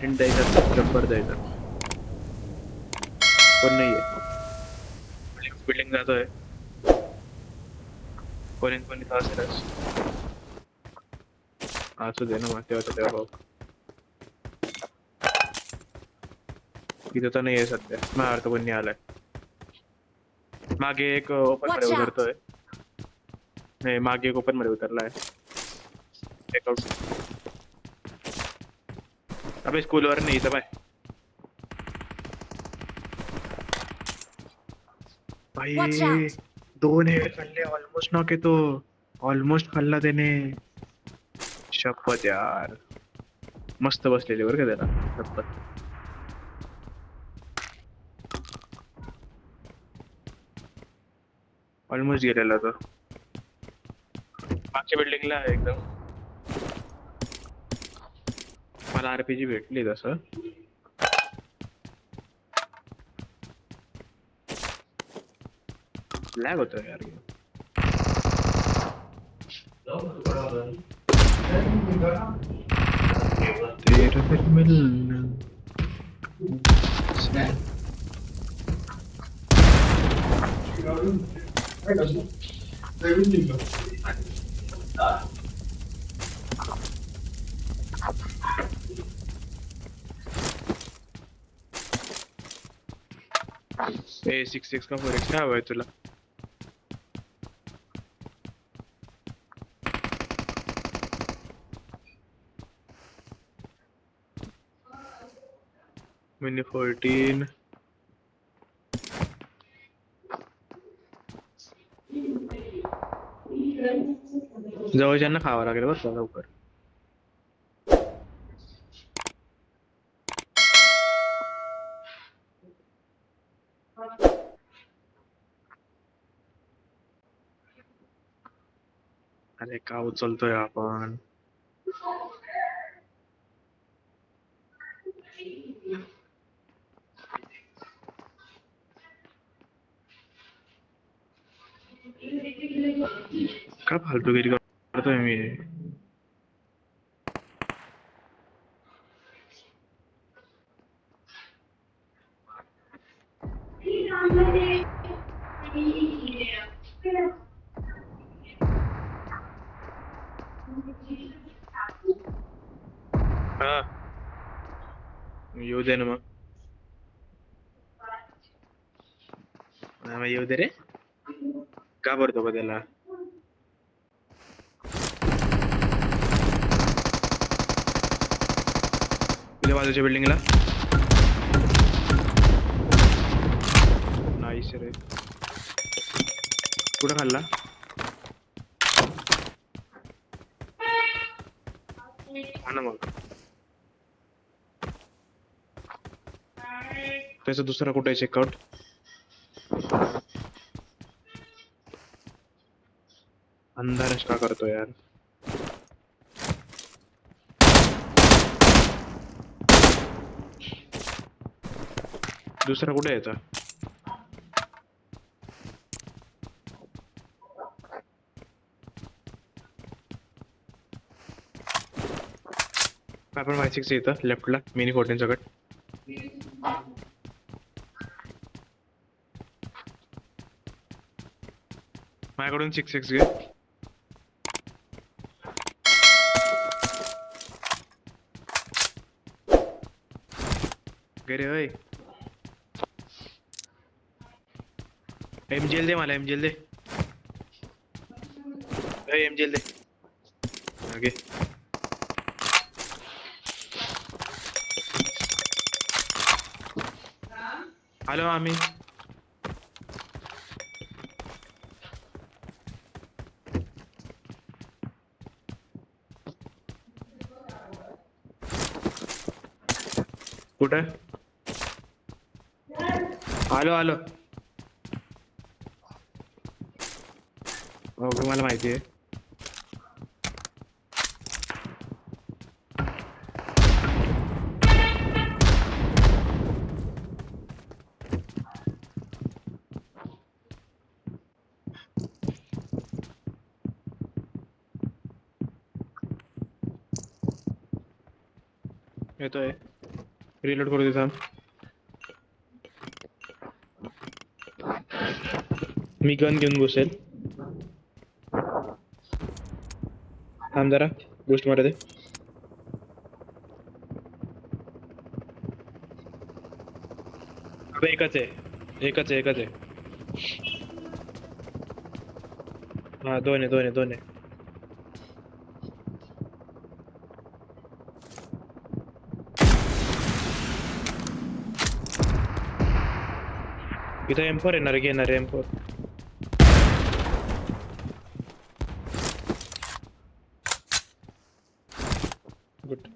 Hint द्यायचा, जब्बर द्यायचा. कोण नाहीये. बिल्डिंग जातोय. कोणी कोणी तर असेलच. असू दे ना मग तेव्हा हो. इथं तर नाहीये सध्या. माझ्या अर्थ कोणी आलाय. मागे एक ओपन मध्ये Watch out! उतरतोय. नाही, मागे एक ओपन मध्ये उतरलाय. चेकआउट. अबे स्कूलवर नाही इथं बाय. Watch भाई out! 2 हेड खाल्ले, ऑलमोस्ट नॉक येतो. ऑलमोस्ट खाल्ला त्याने. शपथ यार. मस्त बसलेले बरं का त्याला. शपथ. ऑलमोस्ट गेलेला तो. मागच्या बिल्डिंगला आहे एकदम. मला आरपीजी भेटली तसं. लॅग होतोय यार. तेरे फिर मिलना. ए 6 का 4x काय हवंय तुला? मिनी 14. जवळच्यांना खावं लागेल बरं का लवकर. अरे का उचलतोय आपण? का फालतूगिरी करतोय मी? हा, येऊ दे ना मग. हा, मग येऊ दे रे. घाबरतो का त्याला? तुझ्या बाजूच्या बिल्डिंगला. नाईस रे. कुठं खाल्ला? हा ना मग. त्याचा दुसरा कुठे चेकआउट? अंधारच का करतो यार? दुसरा कुठे येतं? आपण Y6 येतं लेफ्टला मिनी 14 सकट. माझ्याकडून 6x घे. घे रे होय. MGL दे मला, MGL दे. MGL दे. घे. आलो आम्ही. कुठे? आलो आलो. ओके, मला माहिती आहे. येतोय. रिलोड करू दे थांब. मी गन घेऊन घुसेल. थांब जरा बूस्ट मारू दे. अबे एकच आहे, एकच आहे, एकच आहे. हा दोन आहे, दोन आहे, दोन आहे. इथं M4 येणार, घेणार M4. गुड.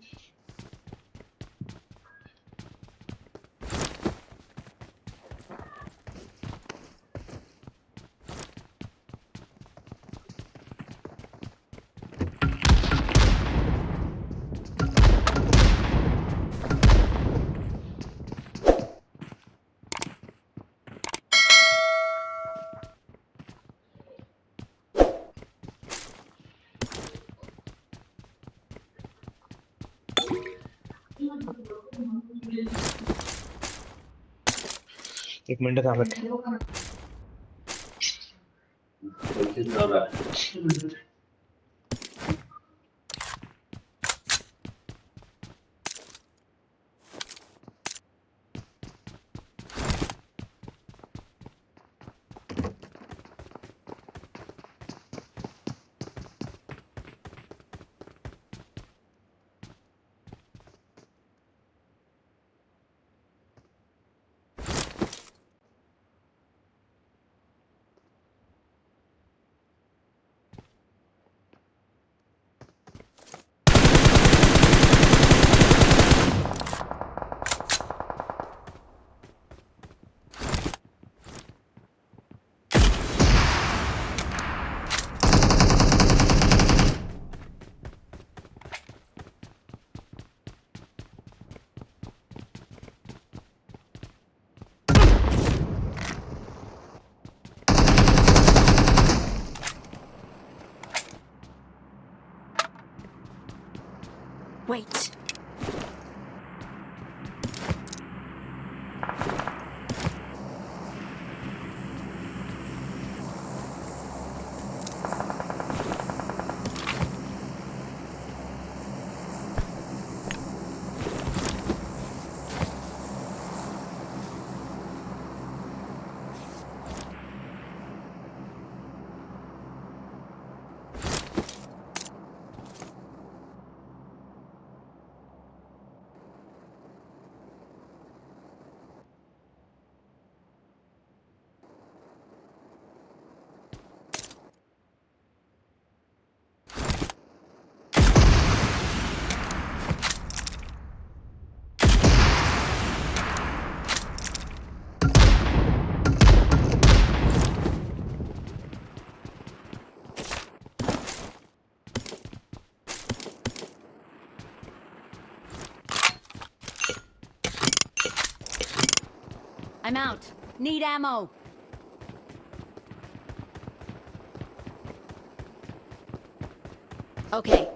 एक मिनिट थांबत. Wait. I'm out. Need ammo. Okay.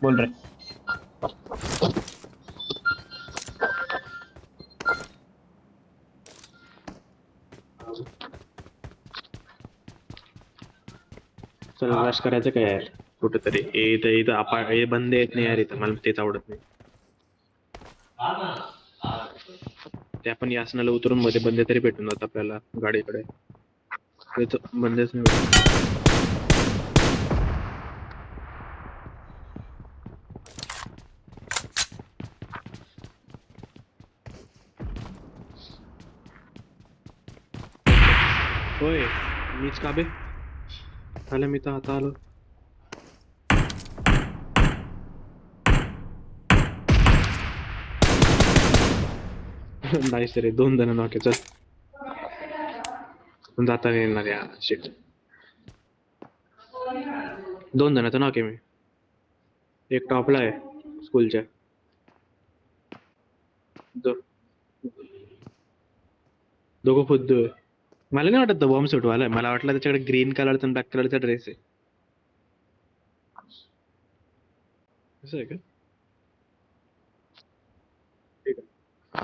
बोल रहे. चल रश करायचं काय यार कुठेतरी. इथं आपण हे बंद येत नाही यार, इथं मला तेच आवडत नाही. ते आपण यासनाला उतरून मध्ये बंदे तरी भेटून जात आपल्याला गाडीकडे. बंदेच नाही. होय मीच का बे आलं मी तर आता आलो. नाही रे 2 जण नॉके चल जाता नाही येणार या शिट. 2 जण तर नॉके मी एक टॉपला आहे स्कूलच्या. दो- दोघं खुद्द मला नाही वाटत तो बॉम्ब सूट वाला आहे. मला वाटलं त्याच्याकडे ग्रीन कलरचा ब्लॅक कलरचा ड्रेस आहे. असं आहे का? ठीक आहे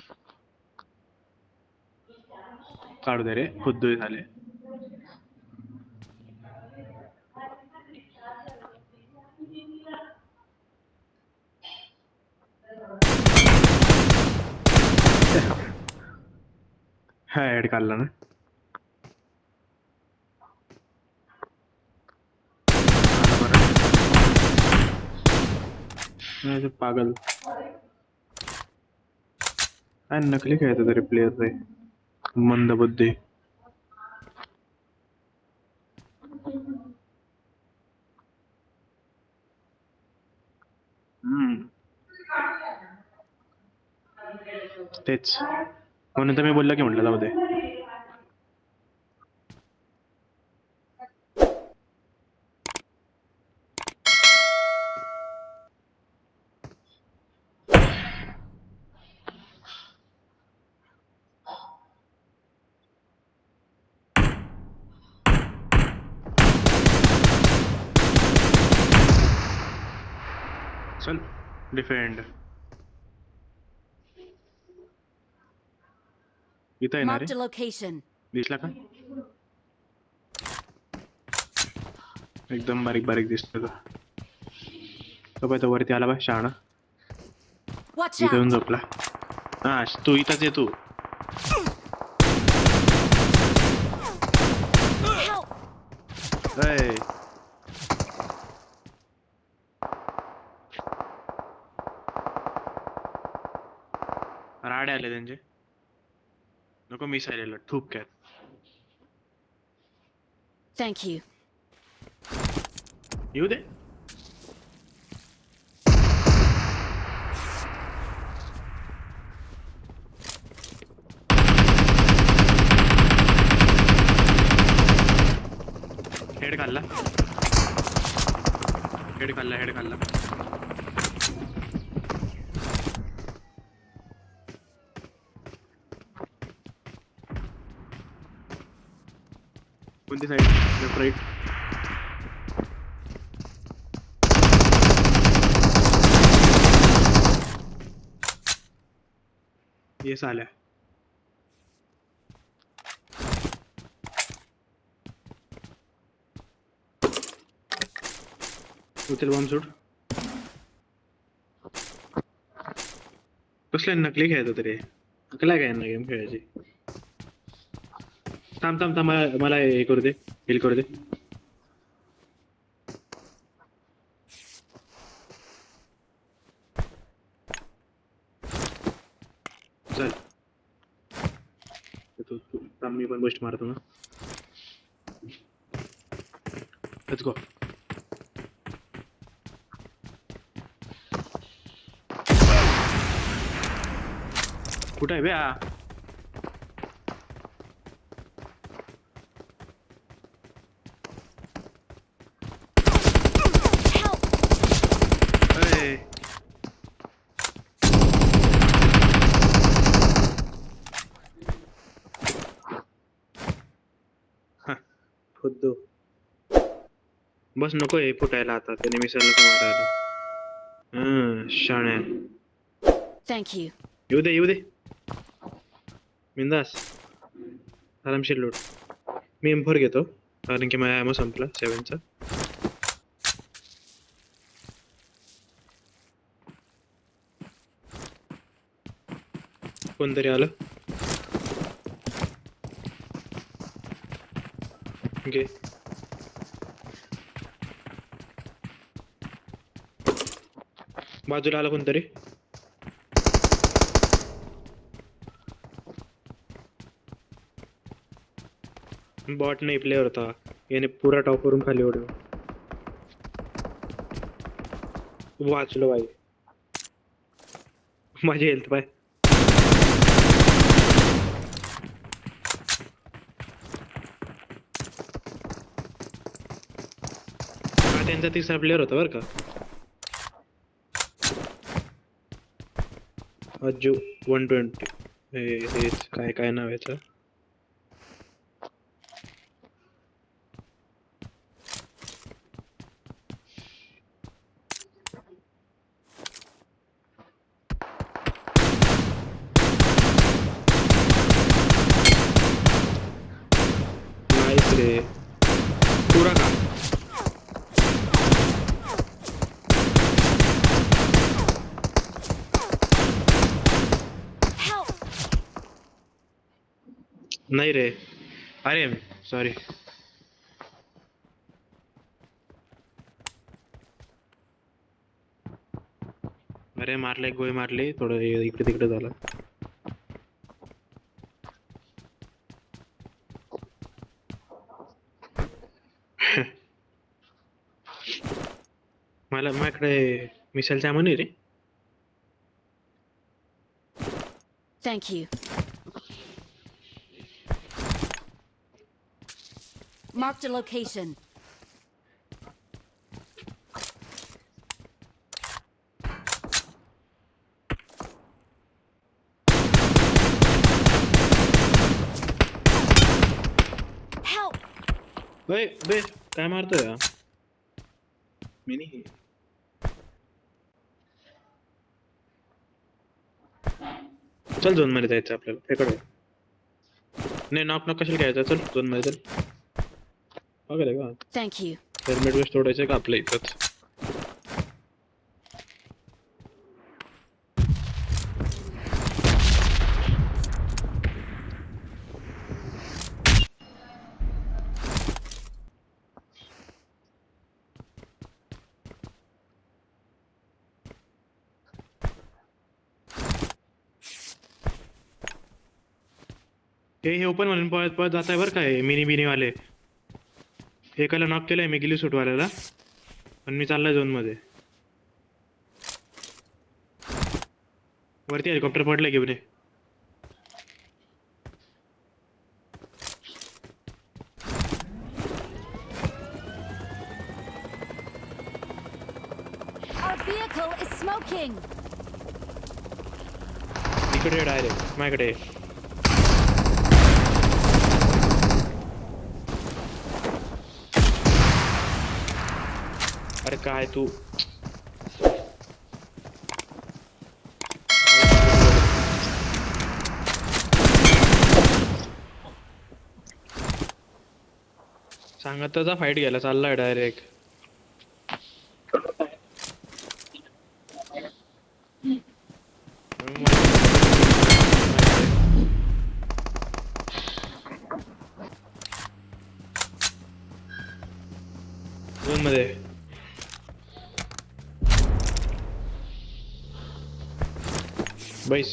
काढू दे रे खुद्द झाले. हा ऍड काढला ना. नाही, ते पागल काय नकली खेळतो तरी प्लेयर रे मंद बुद्धी. हम्म तेच म्हणून तर मी बोललो की म्हटलं जाऊ दे. चल डिफेंड इथं येणार Marked आहे. a location. दिसला का एकदम बारीक बारीक दिसतो तो पाय तो वरती आला बा शहाणा. Watch इथं येऊन out! झोपला. हा तू इथंच ये तू. Help! अय. राडे आले त्यांचे नको मिस आलेलं ठूप काय. Thank you. येऊ दे. हेड खाल्ला हेड खाल्ला हेड खाल्ला. कोणती साईड लेफ्ट राईट. येस आल्या. उचल बॉम्ब सूट. कसले नकली खेळतो तरी अकला काय ना गेम खेळायची. थांब थांब थांब मला हे करू दे हिल करू दे. चल थांब मी पण बूस्ट मारतो ना. Let's go. कुठं आहे बे हा. Help! अरे खुद्द बस नको हे फुटायला आता त्याने मिसळलं का मारायला. शाण्या Thank you. येऊ दे बिंदास आरामशीर लूट. मी M4 घेतो कारण की माझा ॲमो संपला 7चा. कोणतरी आलं घे. बाजूला आलं कोणतरी. बॉट नाही प्लेअर होता. याने पुरा टॉप वरून खाली उडव. वाचलो भाई. माझी हेल्थ पाय. हा त्यांचा तिसरा प्लेअर होता बरं का. अज्जू 120. हे काय काय नाव याचं. नाईस रे. पुरा का. Help! नाही रे. अरे सॉरी. अरे मारले गोळी मारली थोडं इकडे तिकडे झालं. मला माझ्याकडे मिसाईलचा अमो नाही रे. Thank you. Marked a location. Help! बे काय मारतोय हा? मी नाही. चल झोन मध्ये जायचं आपल्याला. फेकडे नाही नॉक नॉक कशाला घ्यायचं. चल झोन मध्ये चल. बघा का Thank you. हेल्मेट वेस्ट तोडायचं का आपल्या इथंच. हे ओपन म्हणून पळत पळत जात आहे बरं काय. मिनी बिनी वाले एकाला नॉक केलंय मी गिली सुटवाल्याला. पण मी चाललोय झोन मध्ये. वरती हेलिकॉप्टर पडलंय घेऊन ये. Our vehicle is smoking. इकडे डायरेक्ट माझ्याकडे. अरे काय तू. सांगत त्याचा फाईट घ्यायला चाललाय डायरेक्ट. झोन मध्ये बैस.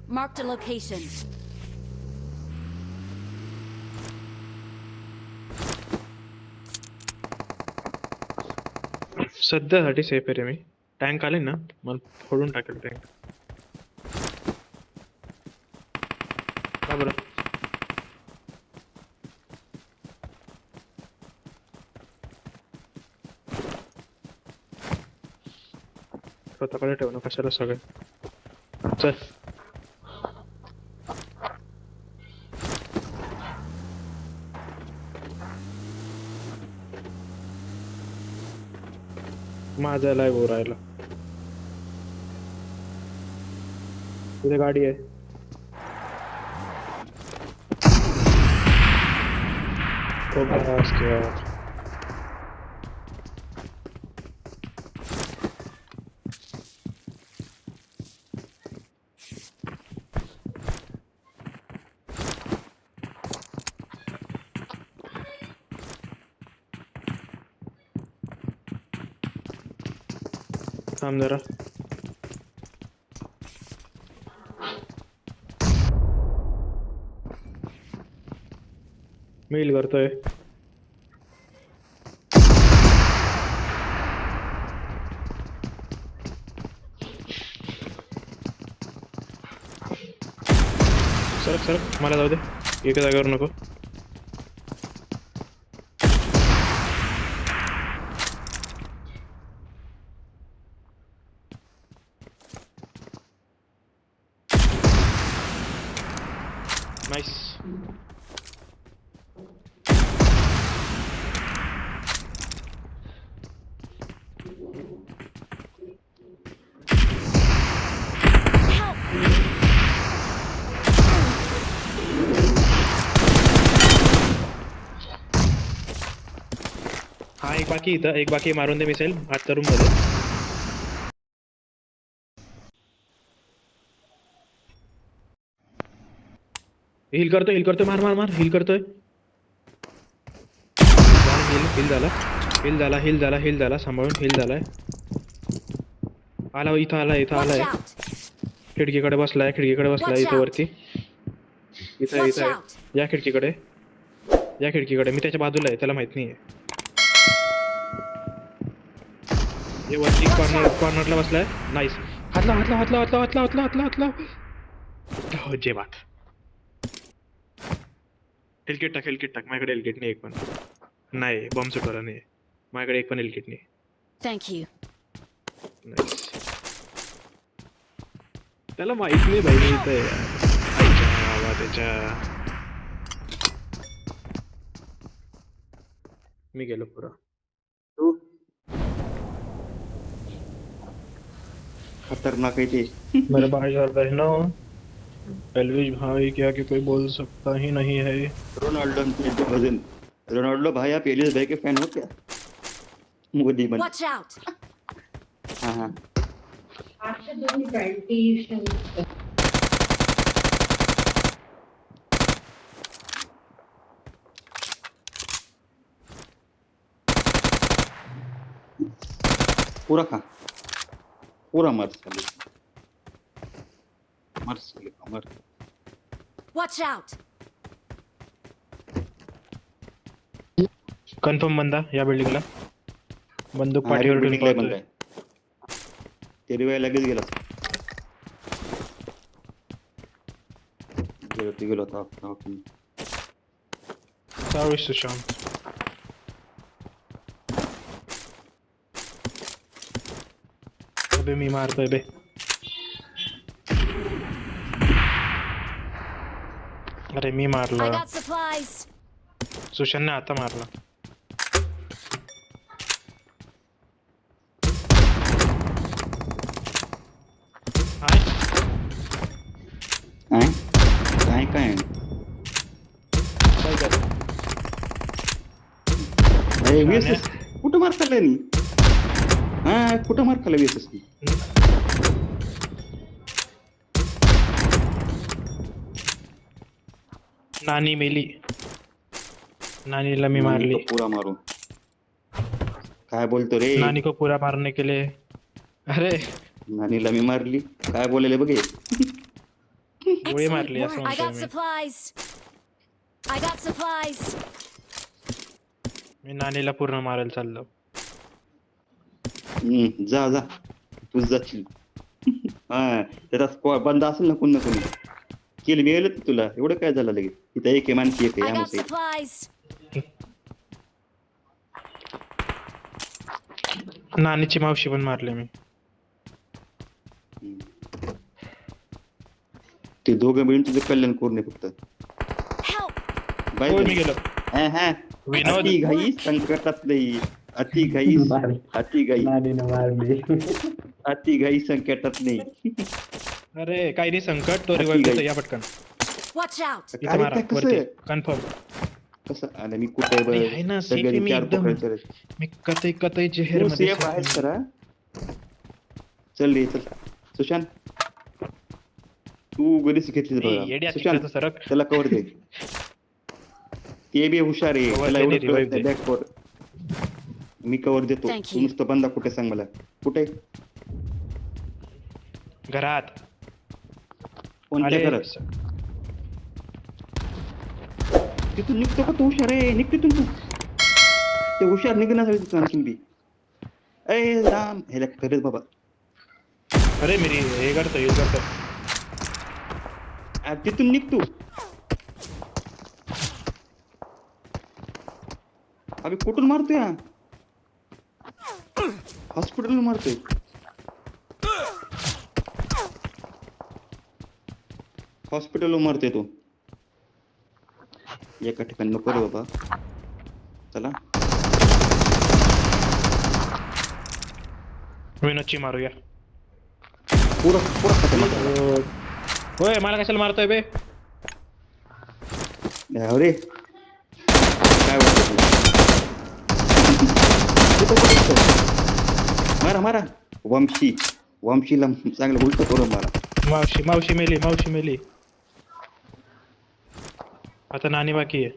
Marked a location. सध्यासाठी सेफ आहे रे मी. टँक आले ना मला फोडून टाकेल टँक. का बरं. स्वतःकडे ठेव ना कशाला सगळं. चल माझा लाय गो राहिला. तुझी गाडी आहे. खूप बस यार. थांब जरा. मी heal करतोय. सरक सरक, मला जाऊ दे. एका जागेवर नको. नाईस. हा एक बाकी इथं, एक बाकी मारून दे मिसाईल आजच्या रूम मध्ये. हिल करतोय, मार मार मार, हिल करतोय. हिल झाला, सांभाळून हिल झालाय. इथं आलाय Watch out! खिडकीकडे बसलाय Watch इथं out. वरती. इथं Watch आहे. out! या खिडकीकडे मी त्याच्या बाजूला आहे, त्याला माहित नाहीये. हे वरती कॉर्नरला बसलाय. नाईस. हातला. हो जे बात. हेलकिट टाक. माझ्याकडे हेलकिट नाही एक पण. नाही, बॉम्ब सुटवाला नाही माझ्याकडे एक पण हेलकिट नाही. Thank you. नाईस. त्याला माहित नाही भाई इथं आहे यार. आईच्या त्याच्या. मी गेलो पुरा. तू खतरनाक है थे। मेरे भाई और बहनों, एलविश भाई क्या कि कोई बोल सकता ही नहीं है. रोनाल्डो भाई, आप एलियस भाई के फैन हो क्या? मोदी बन। Watch out! हाँ हाँ। पूरा खा, पूरा मर मर। Watch out! कन्फर्म बंदा या बिल्डिंगला. बंदूक हाँ, पाठीवर ठेवून बिल्डिंगला पळतोय. बंद आहे. तेरी वेळ लगेच गेला. गेलो होता. Sorry सुशांत. अबे मी मारतोय बे. अरे मी I मारला. got supplies. सुशांतने आता मारला. हाय. काय काय करतो? अरे VSS कुठं मार खाल्लाय नी? हा, कुठं मार खाल्ला VSS नी? नानी मेली. नानीला मी मारली. नानी को पूरा मारू. काय बोलतो रे? नानी को पूरा मारने के लिए. अरे नानीला मी मारली. काय बोलले बघे. गोळी मारली असं I म्हणतोय got मी. supplies. मी नानीला पूर्ण मारायला चाललो. जा तूच जाशील. हा, त्याचा स्क्वॉड बंद असेल ना कोण किल मिळेल तुला. एवढं काय झालं लगेच. इथं एक मानकी एक I got यामध्ये. supplies. नानीची मावशी पण मारली मी. ते दोघं मिळून तुझं कल्याण करून फक्त. Help! बाय होय मी गेलो. हा. विनोद. अति घाई संकटात नाही. अति घाई संकटात नाही. अरे काही नाही संकट. तो अति रिवाइव देतो घाई. या पटकन. Watch out! इथं अरे मारा काय वरती. कसं कन्फर्म. कसं आलं मी कुठे अरे आहे ना, safe आहे मी एकदम. मी कतई जहेर मध्ये सेफ आहेस सर. चल सुशांत, तू गरीस घेतलीस बघा. येड्या सुशांत, तिकडचं सरक. त्याला कवर दे. ते बी हुशार आहे. Cover त्याला दे, एवढं revive कळत नाही. दे. back cover. मी कवर देतो. Thank तू you. नुसतं बंदा कुठे सांग मला. कुठे घरात. कोणत्या अरे घरात? तिथून निघतो का तू हुशार आहे निघ तिथून तू ते हुशार निघण्यासाठी तिथून आणखीन बी ए राम ह्याला खरंच बाबा अरे मेरी हे करतो तिथून निघ तू अबे कुठून मारतोय हा हॉस्पिटल मारतोय हॉस्पिटल मारतोय तो एका ठिकाणी नको रे बाबा चला विनोदची मारूया पुरा पुरा खतरनाक आहे. होय मला कशाला मारतोय बे अरे काय वाटतं तुला मारा मारा वंशीला चांगलं उलट करून मारा मावशी मेली आता नानी बाकी आहे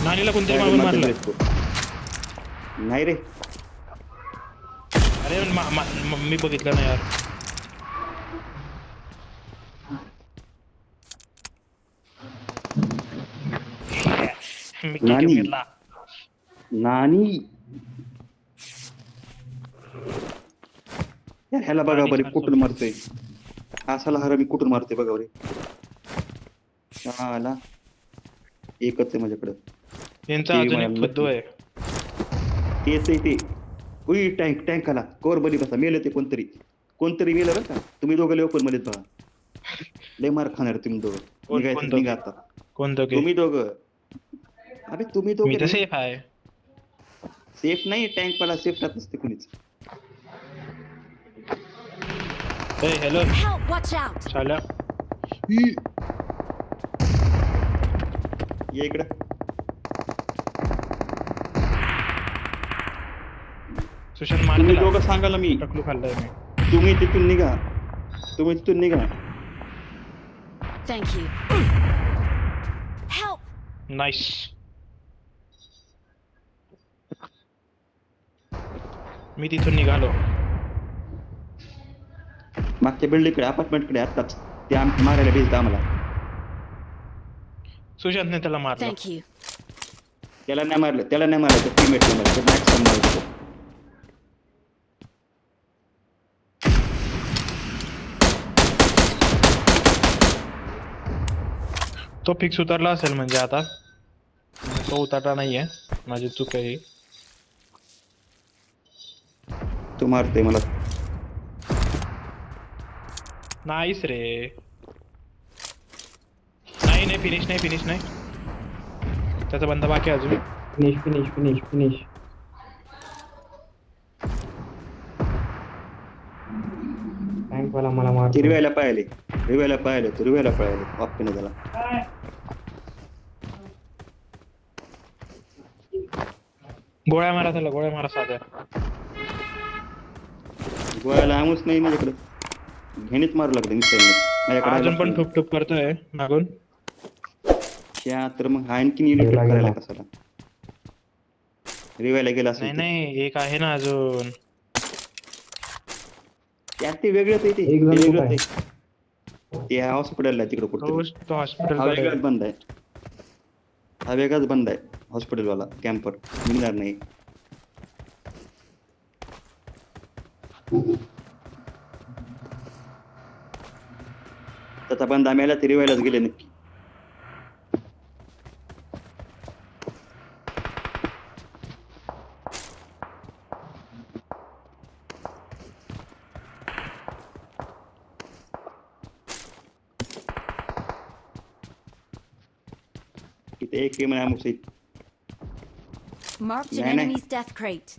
नानीला कोणतरी मारलं नाही रे अरे मी बघितलं ना यार मी किक नानी. घेतला. नानी यार ह्याला बघा बरे कुठून मारतोय असाला हरा मी कुठून मारतोय बघा बरे आला एकच आहे माझ्याकडं यांचा ते अजून एक मला फुद्दू आहे तेच आहे ते उई टँक आला कोर बली बसा मेलं ते कोणतरी मेलं बरं का तुम्ही दोघं लेवपर मध्ये बघा लय मार खाणार तुम्ही दोघं निघायचं निघा आता कोणतं तुम्ही दोघं अरे तुम्ही मी दोघं तर सेफ आहे सेफ नाही टँक वाला सेफ राहत नसते कुणीच हॅलो Help! Watch out! चाल्या ये इकडं सुशांत मार तुम्ही दिला. दोघं सांगाल मी टकलू खाल्लाय मी तुम्ही तिथून निघा Thank you. Help! नाईस मी तिथून निघालो मागच्या बिल्डिंगकडे अपार्टमेंटकडे आताच ते मारायला भेटतं आम्हाला सुशांतने त्याला मारलं Thank you. त्याला नाही मारलं तो टीममेटला मारलं मॅक्स मारलं तो फिक्स उतरला असेल म्हणजे आता तो उतरला नाहीये माझी चूक आहे ही. तो मारतोय मला नाईस रे नाही फिनिश नाही त्याचा बंद बाकी आहे अजून फिनिश टँक वाला मला मार रिवायला पाहिले ऑप्शन त्याला गोळ्या मारा साध्या गोळ्याला आमूच नाही माझ्याकडे घेणीच मारू लागते मित्रांनी अजून पण माझ्याकडे ठुप करतोय मागून तर मग आणखीन इलेक्ट्रिक गेला. करायला कसाला रिवायला गेला असेल नाही एक आहे ना अजून त्यात ते वेगळंच आहे ते एक जण वेगळंच कुठं आहे ते हॉस्पिटलला तिकडे कुठं तो हॉस्पिटल हा वेगळाच बंद आहे हॉस्पिटलवाला कॅम्पर मिळणार नाही त्याचा बंद आम्हाला ते रिवायलाच गेले नक्की इथे एक म्हणे Marked an Nay, nay. enemy's death crate.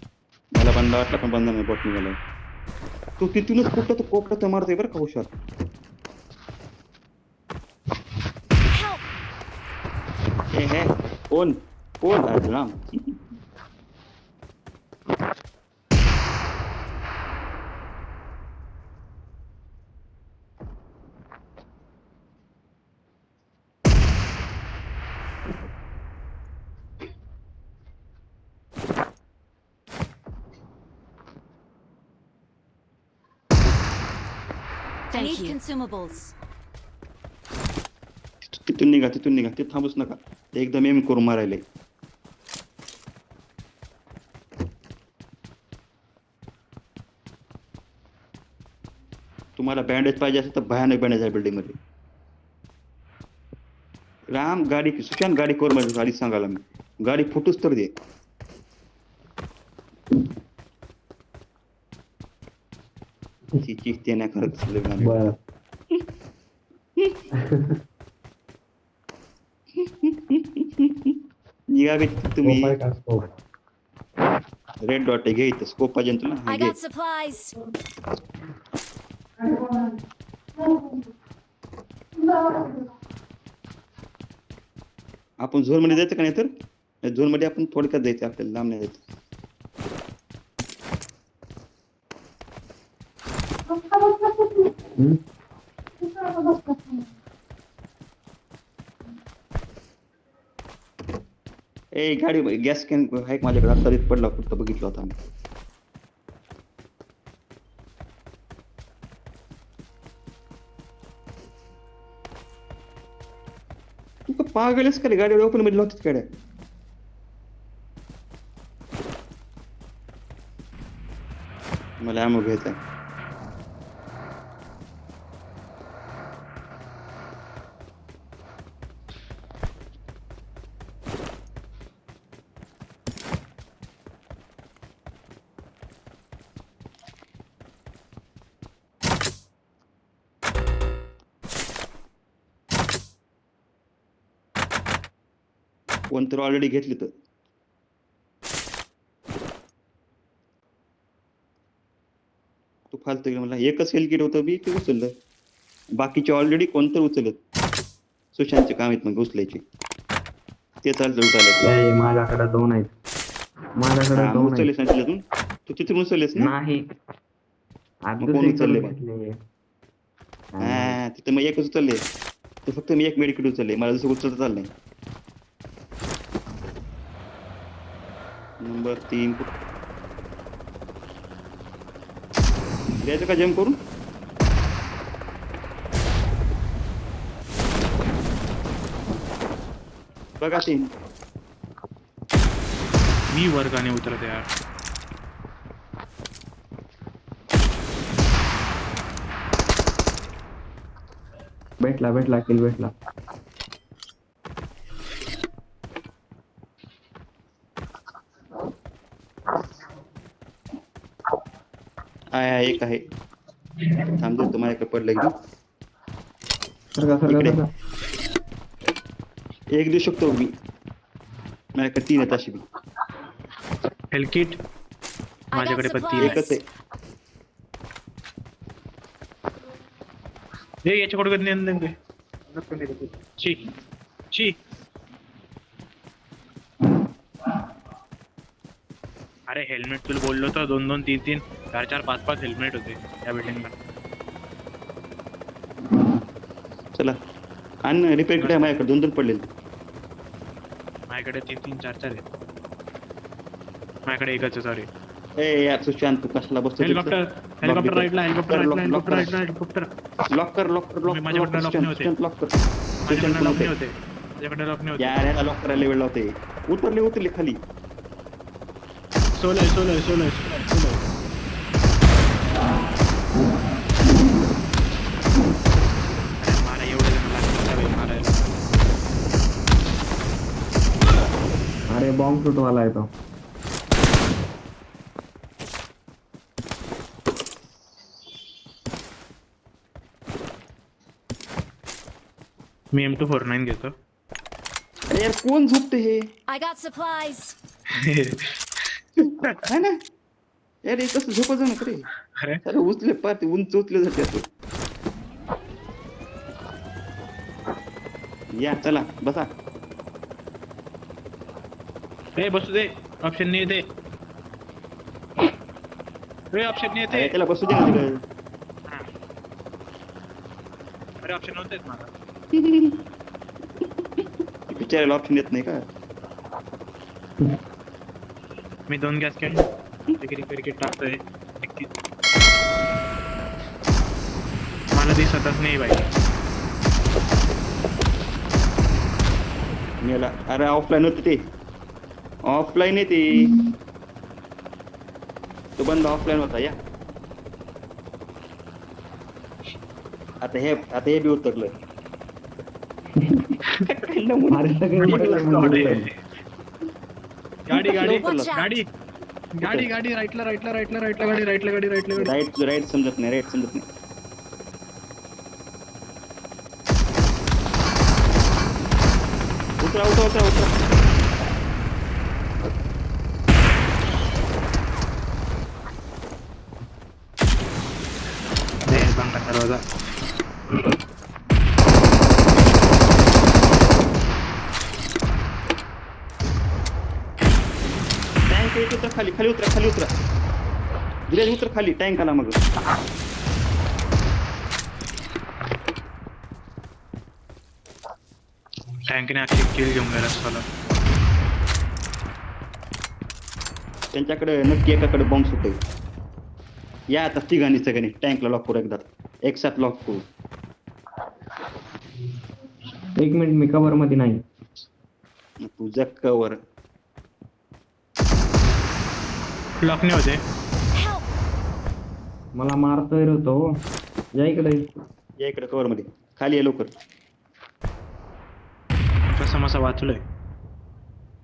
मला बंद वाटला पण बंद नाही बोट निघालाय तू तिथूनच पोपट मारतोय बरं का हुशार Help! हे कोण अरे राम I need consumables. तिथून निघा ते थांबूच नका. ते एकदम एम करून मारायले. तुम्हाला बँडेज पाहिजे असेल तर भयानक बँडेज आहे बिल्डिंग मध्ये. राम गाडी सुशांत गाडी कोर मध्ये गाडी सांगायला मी गाडी फुटूच तर दे. ची ते नाही करत सगळं. बर निघा बे तुम्ही. स्कोप आहे का स्कोप? रेड डॉट घे इथं स्कोप पाहिजे ना तुला I घे. got supplies. आपण झोन मध्ये जायचं का नाही तर झोन मध्ये आपण थोडक्यात जायचं आपल्याला लांब नाही जायचं. हम्म? ए गाडी गॅस कॅन आहे का माझ्याकडे आता रीत पडला फक्त बघितलं होता मी. तू का पागलच का रे गाडीवर ओपन मध्ये लावतेच गाड्या. मला अमो घ्यायचा. कोण तर ऑलरेडी घेतली तर तू फालतू मला एकच हेल किट होतं मी ते उचललं. बाकीचे ऑलरेडी कोणतं उचलत. सुशांतचे काम आहेत मग उचलायचे ते चालतं उचलायचं. ए, माझ्याकडे 2 आहेत. माझ्याकडे 2 आहेत. उचललेस ना तिथून तू तिथून उचललेस ना. नाही आज मग कोण उचलले दुसरीकडून मग? घेतले. हा तिथं मग एकच उचलले. ते फक्त मी एक मेडिकेट उचलले मला दुसरं उचलता चाललं नाही. नंबर 3 द्यायचं का जम्प करून. बघा ते मी वर्गाने उतरत यार. भेटला किल भेटला. आहे एक आहे. थांबतो तो माझ्याकडे पडलं एकदम. सरका इकडे. एक देऊ शकतो मी माझ्याकडे 3 आहेत अशी बी. हेल्थ किट I got माझ्याकडे पण 3 एकच supplies. आहे. आहे. याच्याकडे कधी नेन दे. ची ची. अरे हेल्मेट तुला बोललो तर 2-2 3-3 4-4 5-5 हेल्मेट होते या बिल्डिंगला. चला आणि रिपेअर कडे माझ्याकडे 2-2 पडलेले. माझ्याकडे 3-3 4-4 आहेत. माझ्याकडे एकच आहे सॉरी. ए यार सुशांत तू कशाला बसतो. Helicopter राईटला helicopter. लॉक कर माझ्याकडे lock नाही होते. लॉक कर. माझ्याकडे लॉक नाही होते. माझ्याकडे लॉक नाही होते. यार याला लॉक करायला वेळ लावते. उतरले खाली. सोलर मारा एवढं जण लागतं मारायला. अरे बॉम्ब शूट वाला आहे तो. मी M249 घेतो. अरे यार कोण झोपते हे. I got supplies. है ना यार एक कसं झोपायचं ना खरे. अरे त्याला उचले पार ते उंच उचले जाते असं. या चला बसा. ए बसू दे. ऑप्शन नाही येते. ऑप्शन नाही अरे येते. त्याला बसू दे ना तिकडे. अरे ऑप्शन नव्हतेच मला. विचारायला ऑप्शन येत नाही का. मी 2 गॅस कॅन क्रिकेट टाकतोय. मला दिसतच नाही बाई. मेला. अरे ऑफलाईन होते ते. ऑफलाईन आहे ते. तो बंद ऑफलाईन होता या. आता हे बी उतरलं. अरे सगळे पडले म्हणजे गाडी गाडी Watch out. गाडी गाडी गाडी राईटला राईटला राईटला राईटला गाडी राईटला गाडी राईटला गाडी. राईट समजत नाही. उतरा. दे बंद कर दरवाजा. टँक येत होता खाली उतरा. धीरज उतर खाली. टँक आला मग. टँकने अख्खी किल घेऊन गेला स्वतःला. त्यांच्याकडे नक्की एकाकडे बॉम्ब सुटे. या आता तिघांनी सगळ्यांनी टँकला लॉक करू एकदा. एक साथ लॉक करू. 1 मिनिट मी कव्हर मध्ये नाही. तुझ्या कवर लॉक नाही होते. Help. मला मारतोय रे तो. या इकडे. या इकडे कवर मध्ये खाली आहे लवकर. कसं मसा वाचलोय.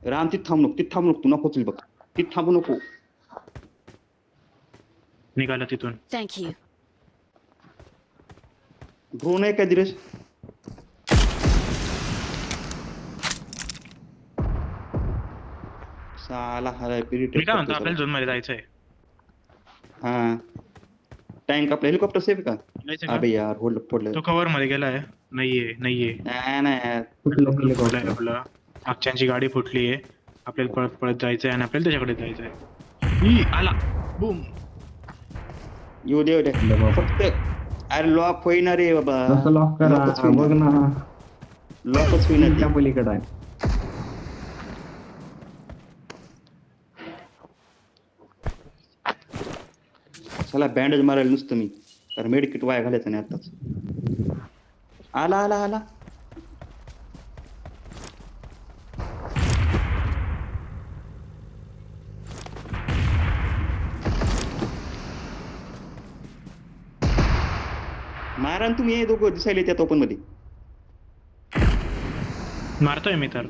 राम तिथं थांबू नको तू नको बघ. तिथं थांबू नको. निघाला तिथून. Thank you. ड्रोन आहे का धीरज? साला हराय मी काय म्हणतो आपल्याला झोन मध्ये जायचंय. हा टँक आपलं हेलिकॉप्टर सेफ का? जायचं अबे का? यार होल्ड पडलं. तो कव्हर मध्ये गेलाय. नाहीये नाही कुठलं आपलं आपलं मागच्यांची गाडी फुटली आहे. आपल्याला पळत पळत जायचंय आणि आपल्याला त्याच्याकडे जायचंय. ई आला बूम. येऊ दे फक्त. अरे लॉक होईना रे बाबा. कसं लॉक करा लॉकच होईना. बघ ना. लॉकच होईना त्या ते. पलीकडे आहे. चला बँडेज मारायला नुसतं मी. तर मेडिकिट वाया घालायचं नाही आताच. आला मारा ना तुम्ही. हे दोघं दिसायले त्यात ओपन मध्ये. मारतोय मी तर.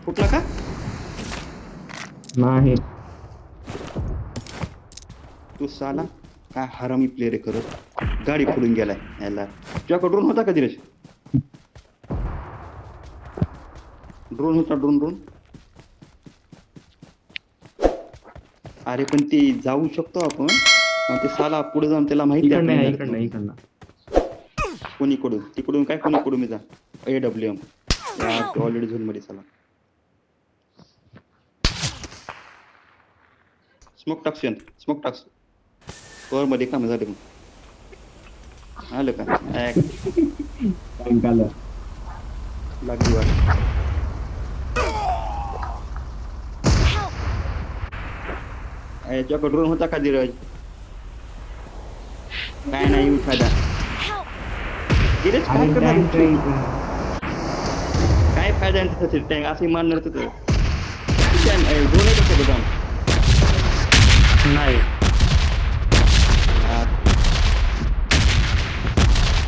फुटला का? नाही. तू साला काय हरामी प्लेअर आहे करत. गाडी फोडून गेलाय याला. तुझ्याकडे ड्रोन होता का धीरज? ड्रोन होता. अरे पण ते जाऊ शकतो आपण. पण ते साला पुढे जाऊन त्याला माहिती इकडनं. कोणीकडून तिकडून काय कोणीकडून मी जा. AWM ऑलरेडी झोन मध्ये. चला स्मोक टाक्स कवर मध्ये काम झाले मग. आलं का? लागली वाट. याच्याकडे ड्रोन होता का धीरज? काय नाही येऊ फायदा. धीरज काय करणार? काय फायदा टँक असं मारणार तर ड्रोन आहे कसं बघा.